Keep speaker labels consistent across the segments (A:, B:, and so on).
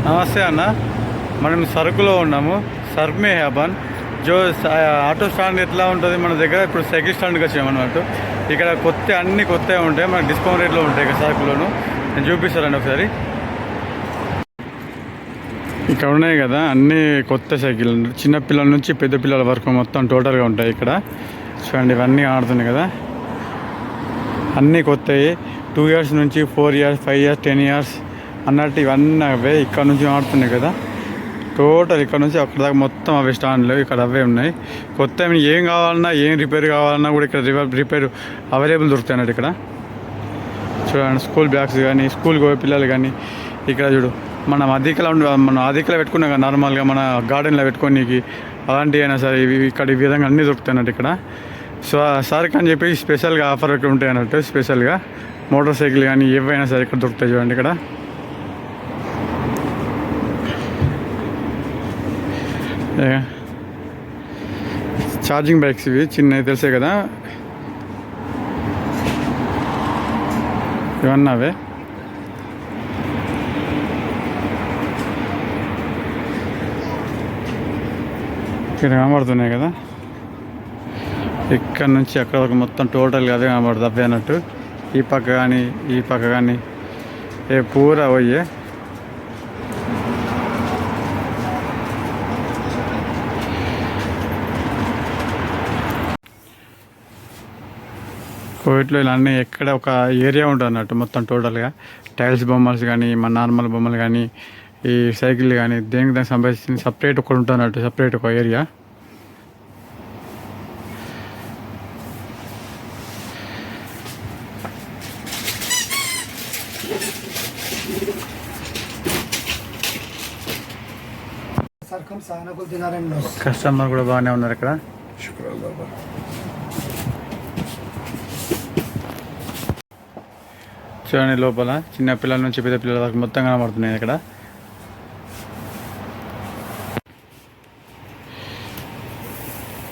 A: నమస్తే అన్న, మనం సరుకులో ఉన్నాము. సర్క్ మే హేబన్ జో ఆటో స్టాండ్ ఎట్లా ఉంటుంది మన దగ్గర, ఇప్పుడు సైకిల్ స్టాండ్కి వచ్చామన్నట్టు. ఇక్కడ అన్నీ కొత్తగా ఉంటాయి, మనకు డిస్కౌంట్ రేట్లో ఉంటాయి ఇక్కడ సరుకులోను. నేను చూపిస్తానండి ఒకసారి. ఇక్కడ ఉన్నాయి కదా అన్నీ కొత్త సైకిల్, చిన్న పిల్లల నుంచి పెద్ద పిల్లల వరకు మొత్తం టోటల్గా ఉంటాయి ఇక్కడ. చూడండి ఇవన్నీ ఆడుతున్నాయి కదా, అన్నీ కొత్తవి. 2 years నుంచి 4 years 5 years 10 years అన్నట్టు ఇవన్నీ అవే ఇక్కడ నుంచి ఆడుతున్నాయి కదా. టోటల్ ఇక్కడ నుంచి అక్కడ దాకా మొత్తం అవే స్టాండ్లు ఇక్కడ అవే ఉన్నాయి. కొత్త ఏం కావాలన్నా, ఏం రిపేర్ కావాలన్నా కూడా ఇక్కడ రిపేర్ అవైలబుల్ దొరుకుతాయి అన్నట్టు ఇక్కడ. చూడండి స్కూల్ బ్యాగ్స్ కానీ, స్కూల్కి పోయే పిల్లలు కానీ. ఇక్కడ చూడు, మనం అధికలో పెట్టుకున్నాం కదా నార్మల్గా మన గార్డెన్లో పెట్టుకోనికి, అలాంటివి అయినా సరే ఇవి ఇక్కడ ఈ విధంగా అన్నీ దొరుకుతాయి అన్నట్టు ఇక్కడ. సో సరికి అని చెప్పి స్పెషల్గా ఆఫర్ ఇక్కడ ఉంటాయి అన్నట్టు. స్పెషల్గా మోటార్ సైకిల్ కానీ ఏవైనా సరే ఇక్కడ దొరుకుతాయి. చూడండి ఇక్కడ ఛార్జింగ్ బైక్స్ ఇవి చిన్నవి తెలిసే కదా, ఇవన్నీ అవే. ఇక్కడ కనబడుతున్నాయి కదా, ఇక్కడ నుంచి అక్కడ వరకు మొత్తం టోటల్గా అదే కనబడుతుంది అవే అన్నట్టు. ఈ పక్క కానీ ఈ పక్క కానీ పూరా పోయే. కోవిట్లో ఇలా అన్నీ ఎక్కడ ఒక ఏరియా ఉంటుంది అన్నట్టు మొత్తం టోటల్గా. టైల్స్ బొమ్మలు కానీ, మన నార్మల్ బొమ్మలు కానీ, ఈ సైకిల్ కానీ దానికి సంబంధించి సపరేట్ ఒకటి ఉంటుంది అన్నట్టు, సపరేట్ ఒక ఏరియా. కస్టమర్ కూడా బాగానే ఉన్నారు ఇక్కడ. చూడండి లోపల చిన్న పిల్లల నుంచి పెద్ద పిల్లల వరకు మొత్తం కనబడుతున్నాయి ఇక్కడ.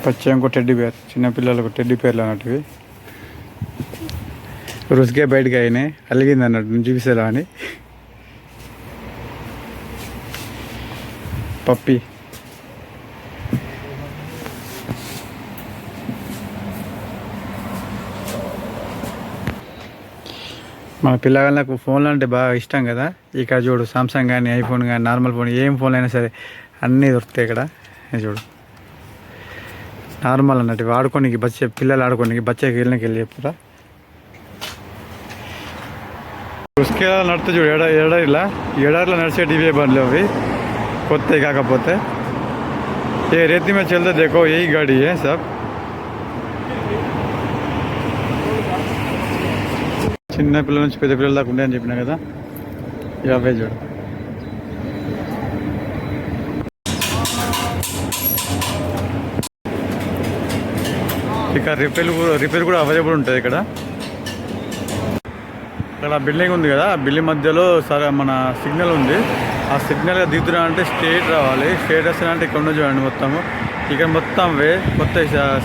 A: పచ్చ ఇంకో టెడ్డీ బేర్, చిన్నపిల్లలకు టెడ్డీ బేర్లు అన్నట్టువి. రుసుకే బయటకు అయినాయి, అలిగింది అన్నట్టు చూపిస్తారా అని. పప్పి మన పిల్లగాళ్ళకు ఫోన్లు అంటే బాగా ఇష్టం కదా. ఇక్కడ చూడు సామ్సంగ్ కానీ, ఐఫోన్ కానీ, నార్మల్ ఫోన్, ఏం ఫోన్ అయినా సరే అన్నీ దొరుకుతాయి ఇక్కడ. చూడు నార్మల్ అన్నట్టు ఆడుకోనికి, పిల్లలు ఆడుకోనికి, బచ్చకి వెళ్ళి చెప్తారా. ఉసుకే నడుతూ చూడు, ఎడారిలో నడిచే టీవీ బండ్లు అవి కొత్తవి. కాకపోతే ఏ రేతి మీద చల్తే దేకో ఏ గాడి ఏ సబ్. చిన్న పిల్లల నుంచి పెద్ద పిల్లల దాకా ఉంటాయని చెప్పినా కదా, అవే చూడు. ఇక రిపేర్ కూడా అవైలబుల్ ఉంటుంది ఇక్కడ. ఇక్కడ బిల్డింగ్ ఉంది కదా, ఆ బిల్డింగ్ మధ్యలో సరే మన సిగ్నల్ ఉంది. ఆ సిగ్నల్గా దిగుతున్నా అంటే స్ట్రేట్ రావాలి. స్ట్రేట్ వస్తున్నా అంటే ఇక్కడ నుంచి చూడండి మొత్తము. ఇక్కడ మొత్తం కొత్త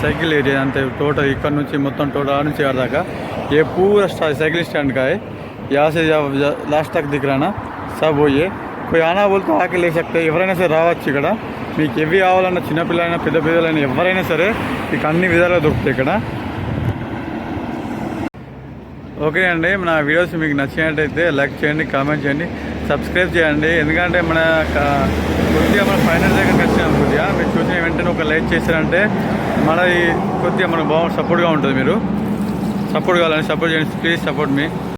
A: సైకిల్ ఏరియా అంతే टोटल ఇక్కడ నుంచి మొత్తం टोटल आ నుంచి దాకా ये पूरा साइकिल स्टैंड का है। यहाँ से लास्ट तक दिख रहा ना सब वो ये कोई आना बोल तो आके ले सकते हैं। ఎవరైనా సరే రావచ్చు ఇక్కడ. మీకు ఏవి కావాలన్నా చిన్నపిల్లలైనా పెద్ద పిల్లలైనా ఎవరైనా సరే మీకు అన్ని విధాలుగా దొరుకుతాయి ఇక్కడ. ఓకే అండి, మన వీడియోస్ మీకు నచ్చినట్టయితే లైక్ చేయండి, కామెంట్ చేయండి, సబ్స్క్రైబ్ చేయండి. ఎందుకంటే కొద్దిగా మన ఫైనల్ దగ్గరికి వచ్చినాం. కొద్దిగా మీరు చూసిన వెంటనే ఒక లైక్ చేశారంటే కొద్దిగా మనకు సపోర్ట్గా ఉంటుంది. మీరు సపోర్ట్ కావాలని సపోర్ట్ చేయండి, ప్లీజ్ సపోర్ట్ మీ.